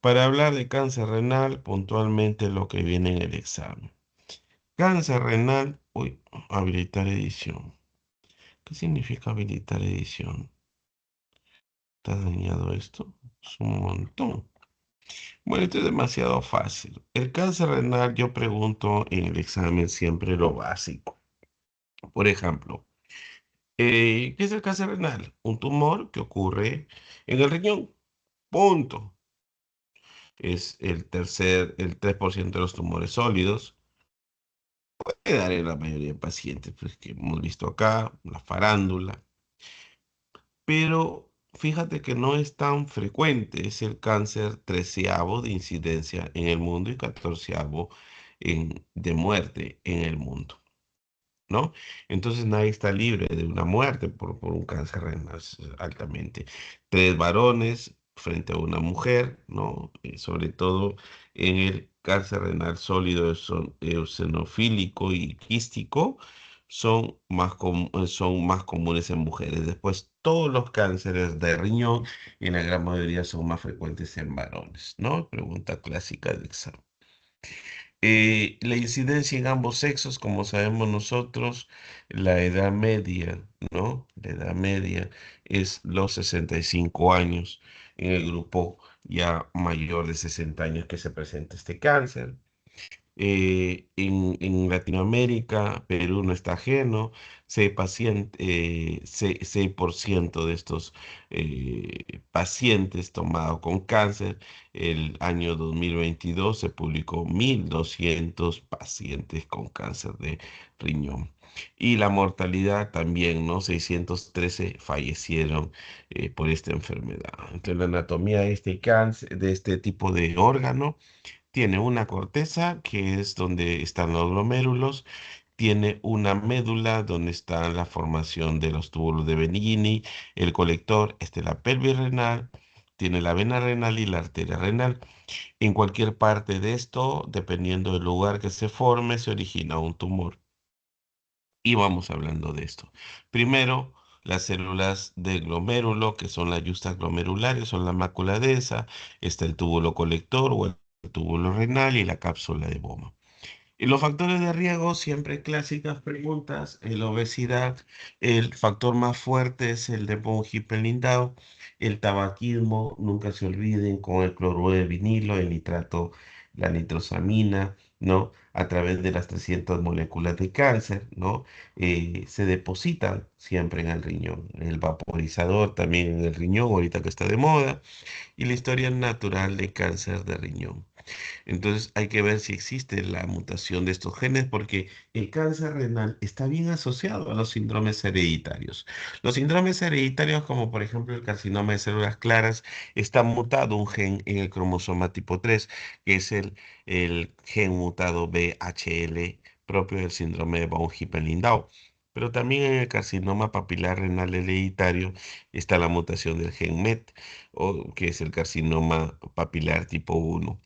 Para hablar de cáncer renal, puntualmente lo que viene en el examen. Cáncer renal, uy, habilitar edición. ¿Qué significa habilitar edición? ¿Está dañado esto? Es un montón. Bueno, esto es demasiado fácil. El cáncer renal, yo pregunto en el examen siempre lo básico. Por ejemplo, ¿qué es el cáncer renal? Un tumor que ocurre en el riñón. Punto. Es el 3% de los tumores sólidos. Puede dar en la mayoría de pacientes, pues que hemos visto acá, la farándula. Pero fíjate que no es tan frecuente, es el cáncer treceavo de incidencia en el mundo y catorceavo de muerte en el mundo. ¿No? Entonces nadie está libre de una muerte por un cáncer renal altamente. Tres varones frente a una mujer, ¿no? Sobre todo en el cáncer renal sólido eosinofílico y quístico son más comunes en mujeres. Después, todos los cánceres de riñón, en la gran mayoría, son más frecuentes en varones, ¿no? Pregunta clásica de examen. La incidencia en ambos sexos, como sabemos nosotros, la edad media, ¿no? La edad media es los 65 años en el grupo ya mayor de 60 años que se presenta este cáncer. En Latinoamérica, Perú no está ajeno, 6% de estos pacientes tomados con cáncer. El año 2022 se publicó 1.200 pacientes con cáncer de riñón. Y la mortalidad también, ¿no? 613 fallecieron por esta enfermedad. Entonces, la anatomía de este cáncer, de este tipo de órgano, tiene una corteza, que es donde están los glomérulos. Tiene una médula donde está la formación de los túbulos de Benigni, el colector, la pelvis renal, tiene la vena renal y la arteria renal. En cualquier parte de esto, dependiendo del lugar que se forme, se origina un tumor. Y vamos hablando de esto. Primero, las células de glomérulo, que son las yustas glomerulares, son la mácula densa, está el túbulo colector o el túbulo renal y la cápsula de Bowman. Y los factores de riesgo, siempre clásicas preguntas, la obesidad, el factor más fuerte es el de von Hippel-Lindau, el tabaquismo, nunca se olviden, con el cloruro de vinilo, el nitrato, la nitrosamina, ¿no? A través de las 300 moléculas de cáncer, ¿no? Se depositan siempre en el riñón. El vaporizador también en el riñón, ahorita que está de moda, y la historia natural de cáncer de riñón. Entonces hay que ver si existe la mutación de estos genes porque el cáncer renal está bien asociado a los síndromes hereditarios. Los síndromes hereditarios, como por ejemplo el carcinoma de células claras, está mutado un gen en el cromosoma tipo 3, que es el gen mutado BHL propio del síndrome de von Hippel-Lindau. Pero también en el carcinoma papilar renal hereditario está la mutación del gen MET, que es el carcinoma papilar tipo 1.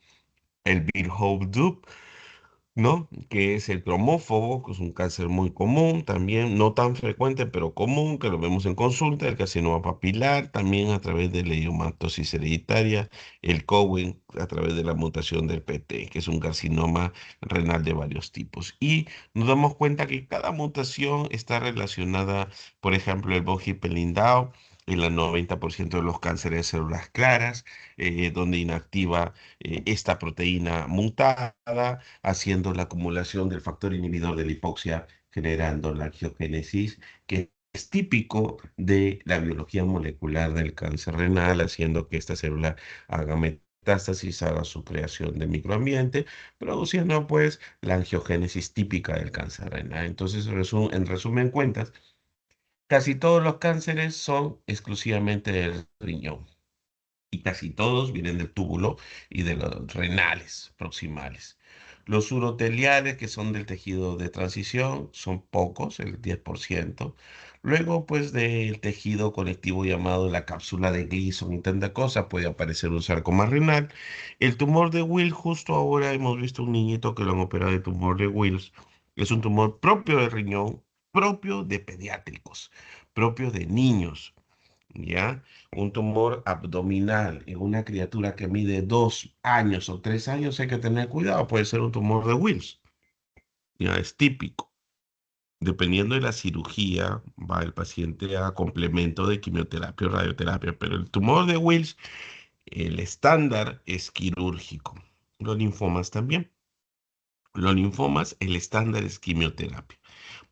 El Bill Hope ¿no? Que es el cromófobo, que es un cáncer muy común, también no tan frecuente, pero común, que lo vemos en consulta, el carcinoma papilar, también a través de la idiomatosis hereditaria, el Cowen a través de la mutación del PT, que es un carcinoma renal de varios tipos. Y nos damos cuenta que cada mutación está relacionada, por ejemplo, el von Hippel-Lindau, en el 90% de los cánceres de células claras, donde inactiva esta proteína mutada, haciendo la acumulación del factor inhibidor de la hipoxia, generando la angiogénesis, que es típico de la biología molecular del cáncer renal, haciendo que esta célula haga metástasis, haga su creación de microambiente, produciendo pues la angiogénesis típica del cáncer renal. Entonces, en resumen cuentas, casi todos los cánceres son exclusivamente del riñón y casi todos vienen del túbulo y de los renales proximales. Los uroteliales, que son del tejido de transición, son pocos, el 10%. Luego, pues, del tejido conectivo llamado la cápsula de Gleason y tanta cosa, puede aparecer un sarcoma renal. El tumor de Wills, justo ahora hemos visto un niñito que lo han operado de tumor de Wills. Es un tumor propio del riñón, propio de pediátricos, propio de niños. ¿Ya? Un tumor abdominal en una criatura que mide 2 años o 3 años, hay que tener cuidado, puede ser un tumor de Wills, ya es típico. Dependiendo de la cirugía, va el paciente a complemento de quimioterapia o radioterapia, pero el tumor de Wills, el estándar es quirúrgico. Los linfomas también. Los linfomas, el estándar es quimioterapia.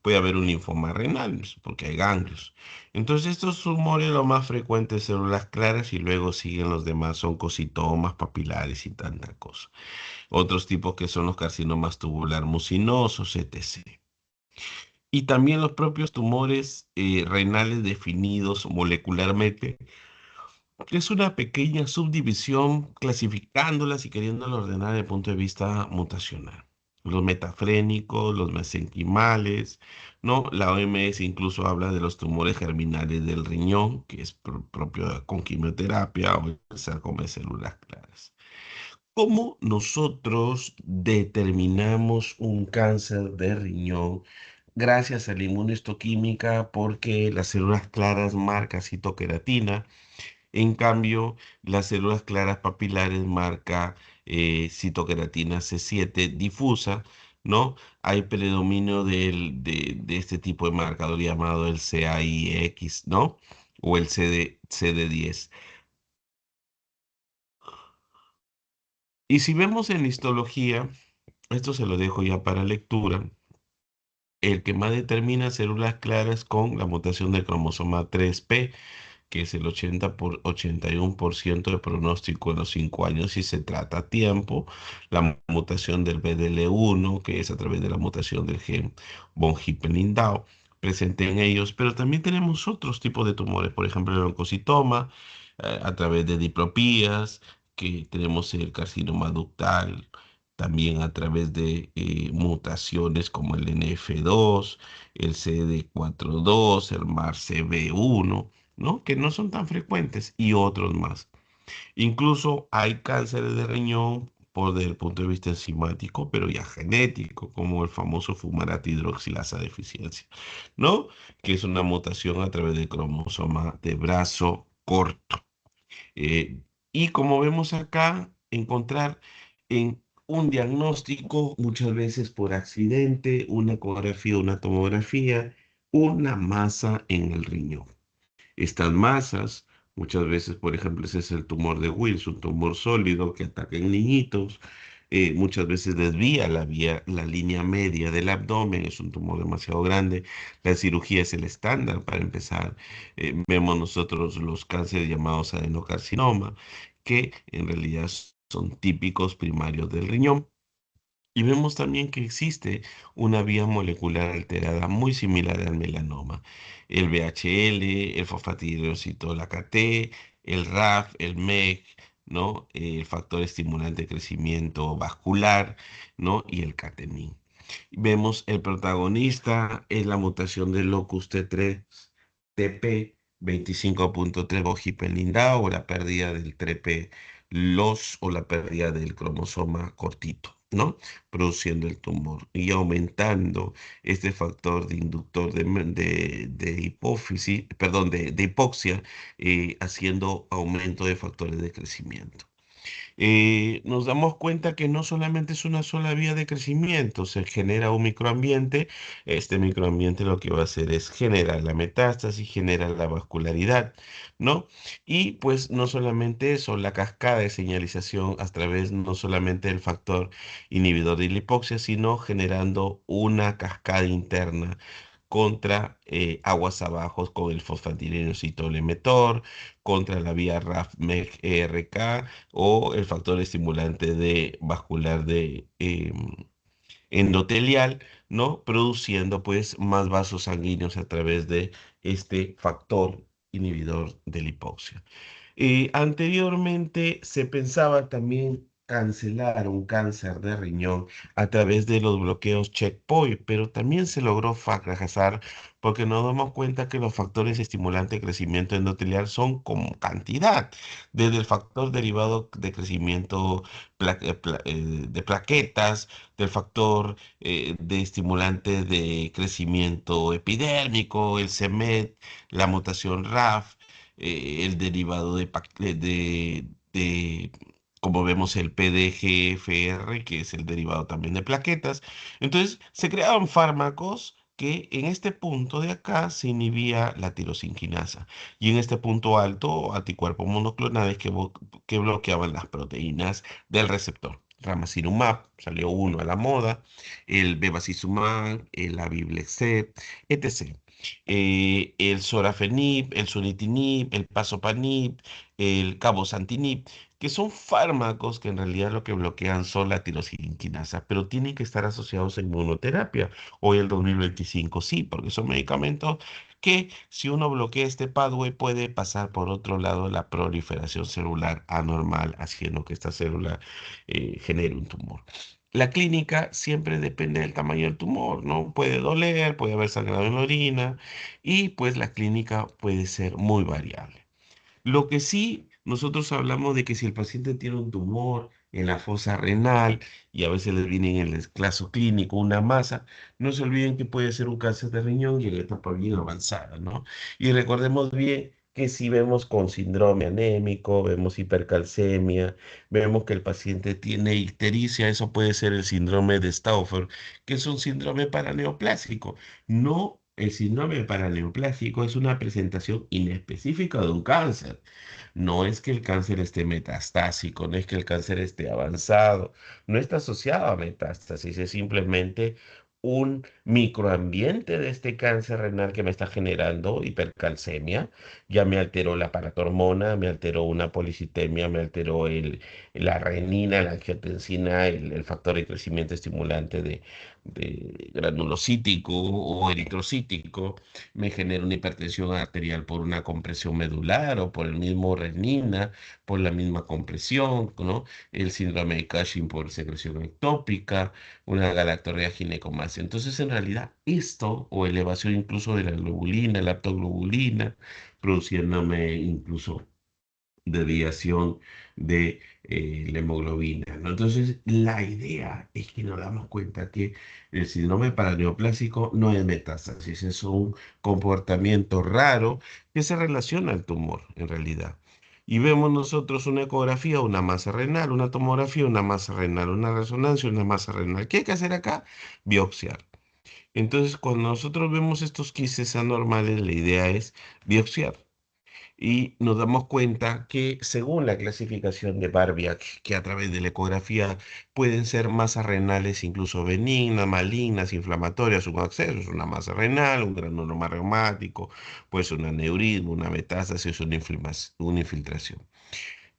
Puede haber un linfoma renal, pues, porque hay ganglios. Entonces, estos tumores, lo más frecuente es células claras y luego siguen los demás oncocitomas, papilares y tanta cosa. Otros tipos que son los carcinomas tubular mucinosos, etc. Y también los propios tumores renales definidos molecularmente, es una pequeña subdivisión clasificándolas y queriéndolas ordenar desde el punto de vista mutacional. Los metafrénicos, los mesenquimales, ¿no? La OMS incluso habla de los tumores germinales del riñón, que es propio con quimioterapia o el sarcoma de células claras. ¿Cómo nosotros determinamos un cáncer de riñón? Gracias a la inmunohistoquímica, porque las células claras marcan citoqueratina. En cambio, las células claras papilares marca citoqueratina C7 difusa, ¿no? Hay predominio de este tipo de marcador llamado el CAIX, ¿no? O el CD10. Y si vemos en histología, esto se lo dejo ya para lectura, el que más determina células claras con la mutación del cromosoma 3P, que es el 81% de pronóstico en los 5 años si se trata a tiempo, la mutación del BDL1, que es a través de la mutación del gen von Hippel-Lindau, presente en ellos, pero también tenemos otros tipos de tumores, por ejemplo, el oncocitoma, a través de diplopías, que tenemos el carcinoma ductal, también a través de mutaciones como el NF2, el CD42, el MARCB1, ¿no? Que no son tan frecuentes y otros más. Incluso hay cánceres de riñón por el punto de vista enzimático, pero ya genético, como el famoso fumarate hidroxilasa deficiencia, ¿no? Que es una mutación a través del cromosoma de brazo corto. Eh, y como vemos acá, encontrar en un diagnóstico, muchas veces por accidente, una ecografía, una tomografía, una masa en el riñón. Estas masas, muchas veces, por ejemplo, ese es el tumor de Wills, un tumor sólido que ataca en niñitos, muchas veces desvía la línea media del abdomen, es un tumor demasiado grande. La cirugía es el estándar para empezar. Vemos nosotros los cánceres llamados adenocarcinoma, que en realidad son típicos primarios del riñón. Y vemos también que existe una vía molecular alterada muy similar al melanoma. El VHL, el fosfatidilositola Kt, el RAF, el MEG, ¿no? El factor estimulante de crecimiento vascular, ¿no? Y el catenin. Vemos el protagonista es la mutación del locus T3, TP 25.3 Bojipelindao, o la pérdida del TRP los o la pérdida del cromosoma cortito. ¿no? Produciendo el tumor y aumentando este factor de inductor de hipófisis, perdón, de hipoxia, haciendo aumento de factores de crecimiento. Nos damos cuenta que no solamente es una sola vía de crecimiento, se genera un microambiente. Este microambiente lo que va a hacer es generar la metástasis, generar la vascularidad, ¿no? Y pues no solamente eso, la cascada de señalización a través no solamente del factor inhibidor de la hipoxia, sino generando una cascada interna contra aguas abajo con el fosfatidilenoacetolemetor, contra la vía RAF-MEK-ERK o el factor estimulante de vascular de endotelial, ¿no? Produciendo pues más vasos sanguíneos a través de este factor inhibidor de la hipoxia. Anteriormente se pensaba también cancelar un cáncer de riñón a través de los bloqueos checkpoint, pero también se logró fracasar porque nos damos cuenta que los factores estimulantes de crecimiento endotelial son como cantidad, desde el factor derivado de crecimiento de plaquetas, del factor de estimulante de crecimiento epidérmico, el CEMET, la mutación RAF, el derivado de, como vemos, el PDGFR, que es el derivado también de plaquetas. Entonces, se creaban fármacos que en este punto de acá se inhibía la tirosinquinasa y en este punto alto anticuerpos monoclonales que bloqueaban las proteínas del receptor. Ramucirumab, salió uno a la moda, el bevacizumab, el Abiblexet, etc. El sorafenib, el sunitinib, el pazopanib, el cabozantinib, que son fármacos que en realidad lo que bloquean son la tirosina, pero tienen que estar asociados a inmunoterapia. Hoy el 2025 sí, porque son medicamentos que si uno bloquea este pathway puede pasar por otro lado la proliferación celular anormal, haciendo que esta célula genere un tumor. La clínica siempre depende del tamaño del tumor, ¿no? Puede doler, puede haber sangrado en la orina y pues la clínica puede ser muy variable. Lo que sí, nosotros hablamos de que si el paciente tiene un tumor en la fosa renal y a veces les viene en el caso clínico una masa, no se olviden que puede ser un cáncer de riñón y en etapa bien avanzada, ¿no? Y recordemos bien que si vemos con síndrome anémico, vemos hipercalcemia, vemos que el paciente tiene ictericia, eso puede ser el síndrome de Stauffer, que es un síndrome paraneoplásico. No, el síndrome paraneoplásico es una presentación inespecífica de un cáncer. No es que el cáncer esté metastásico, no es que el cáncer esté avanzado, no está asociado a metástasis, es simplemente un microambiente de este cáncer renal que me está generando hipercalcemia. Ya me alteró la paratormona, me alteró una policitemia, me alteró la renina, la angiotensina, el factor de crecimiento estimulante de granulocítico o eritrocítico, me genera una hipertensión arterial por una compresión medular o por el mismo renina, por la misma compresión, ¿no? El síndrome de Cushing por secreción ectópica, una galactorrea ginecomastia. Entonces, en realidad, esto o elevación incluso de la globulina, la aptoglobulina, produciéndome incluso desviación de la hemoglobina, ¿no? Entonces, la idea es que nos damos cuenta que el síndrome paraneoplásico no es metástasis, es un comportamiento raro que se relaciona al tumor, en realidad. Y vemos nosotros una ecografía, una masa renal, una tomografía, una masa renal, una resonancia, una masa renal. ¿Qué hay que hacer acá? Biopsiar. Entonces, cuando nosotros vemos estos quistes anormales, la idea es biopsiar. Y nos damos cuenta que según la clasificación de Barbiak, que a través de la ecografía pueden ser masas renales incluso benignas, malignas, inflamatorias, un acceso, es una masa renal, un granuloma reumático, pues un aneurisma, una metástasis, una infiltración.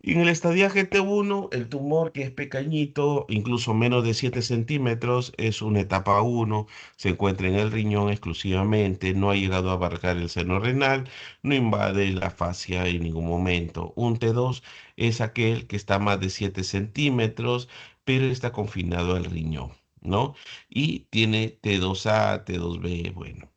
Y en el estadiaje T1, el tumor que es pequeñito, incluso menos de 7 centímetros, es una etapa uno, se encuentra en el riñón exclusivamente, no ha llegado a abarcar el seno renal, no invade la fascia en ningún momento. Un T2 es aquel que está más de 7 centímetros, pero está confinado al riñón, ¿no? Y tiene T2A, T2B, bueno.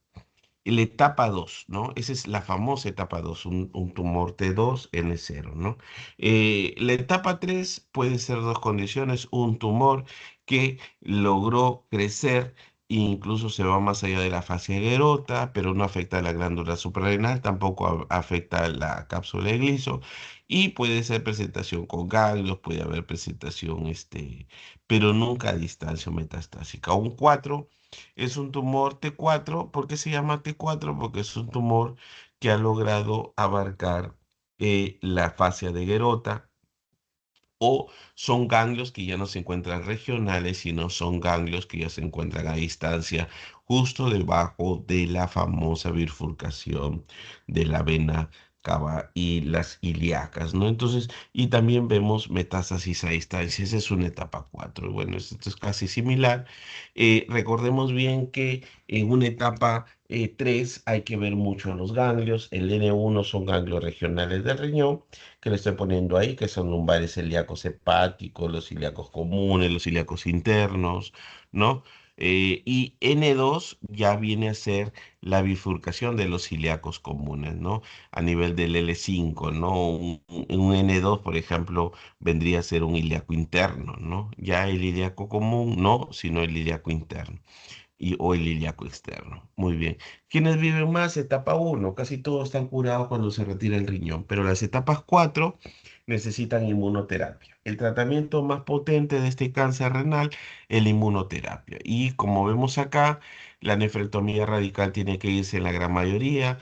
La etapa 2, ¿no? Esa es la famosa etapa 2, un tumor T2 N0, ¿no? La etapa 3 puede ser dos condiciones, un tumor que logró crecer e incluso se va más allá de la fascia de Gerota, pero no afecta a la glándula suprarrenal, tampoco afecta a la cápsula de Gliso, y puede ser presentación con ganglios, puede haber presentación, pero nunca a distancia metastásica. Un 4 es un tumor T4. ¿Por qué se llama T4? Porque es un tumor que ha logrado abarcar la fascia de Gerota, o son ganglios que ya no se encuentran regionales, sino son ganglios que ya se encuentran a distancia, justo debajo de la famosa bifurcación de la vena cava y las ilíacas, ¿no? Entonces, y también vemos metástasis a distancia. Esa es una etapa 4. Bueno, esto es casi similar. Recordemos bien que en una etapa 3 hay que ver mucho los ganglios. El N1 son ganglios regionales del riñón, que le estoy poniendo ahí, que son lumbares celíacos hepáticos, los celíacos comunes, los celíacos internos, ¿no? Y N2 ya viene a ser la bifurcación de los celíacos comunes, ¿no? A nivel del L5, ¿no? Un N2, por ejemplo, vendría a ser un ilíaco interno, ¿no? Ya el ilíaco común, no, sino el ilíaco interno o el ilíaco externo. Muy bien. ¿Quiénes viven más? Etapa uno. Casi todos están curados cuando se retira el riñón, pero las etapas 4 necesitan inmunoterapia. El tratamiento más potente de este cáncer renal es la inmunoterapia. Y como vemos acá, la nefrectomía radical tiene que irse en la gran mayoría.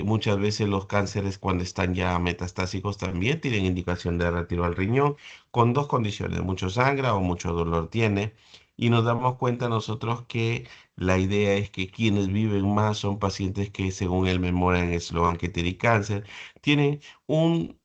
Muchas veces los cánceres cuando están ya metastásicos también tienen indicación de retiro al riñón, con dos condiciones: mucho sangra o mucho dolor tiene. Y nos damos cuenta nosotros que la idea es que quienes viven más son pacientes que, según el Memorial Sloan Kettering Cancer, tienen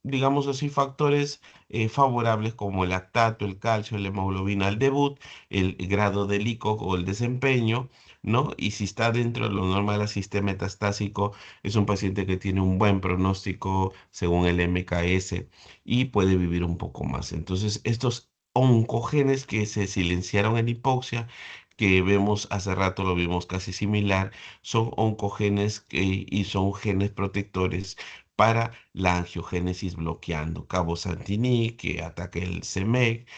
digamos así, factores favorables como el lactato, el calcio, la hemoglobina al debut, el grado del ICOG o el desempeño, ¿no? Y si está dentro de lo normal asiste metastásico, es un paciente que tiene un buen pronóstico según el MKS y puede vivir un poco más. Entonces, estos oncogenes que se silenciaron en hipoxia, que vemos hace rato, lo vimos casi similar, son oncogenes y son genes protectores para la angiogénesis, bloqueando cabozantinib, que ataca el CMEC,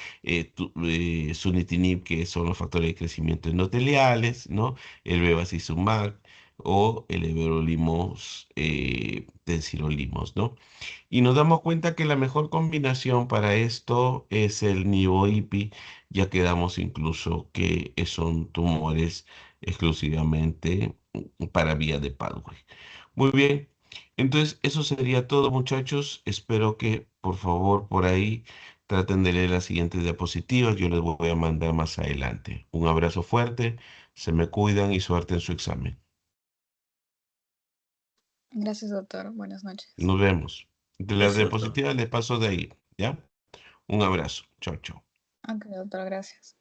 sunitinib, que son los factores de crecimiento endoteliales, ¿no? El bevacizumab o el everolimus, tensirolimos, ¿no? Y nos damos cuenta que la mejor combinación para esto es el nivo-IPI. Ya quedamos incluso que son tumores exclusivamente para vía de Padua. Muy bien, entonces eso sería todo, muchachos. Espero que por favor por ahí traten de leer las siguientes diapositivas. Yo les voy a mandar más adelante. Un abrazo fuerte, se me cuidan y suerte en su examen. Gracias, doctor. Buenas noches. Nos vemos. De las Gracias, doctor. diapositivas les paso de ahí, ¿ya? Un abrazo. Chao, chao. Ok, doctor, gracias.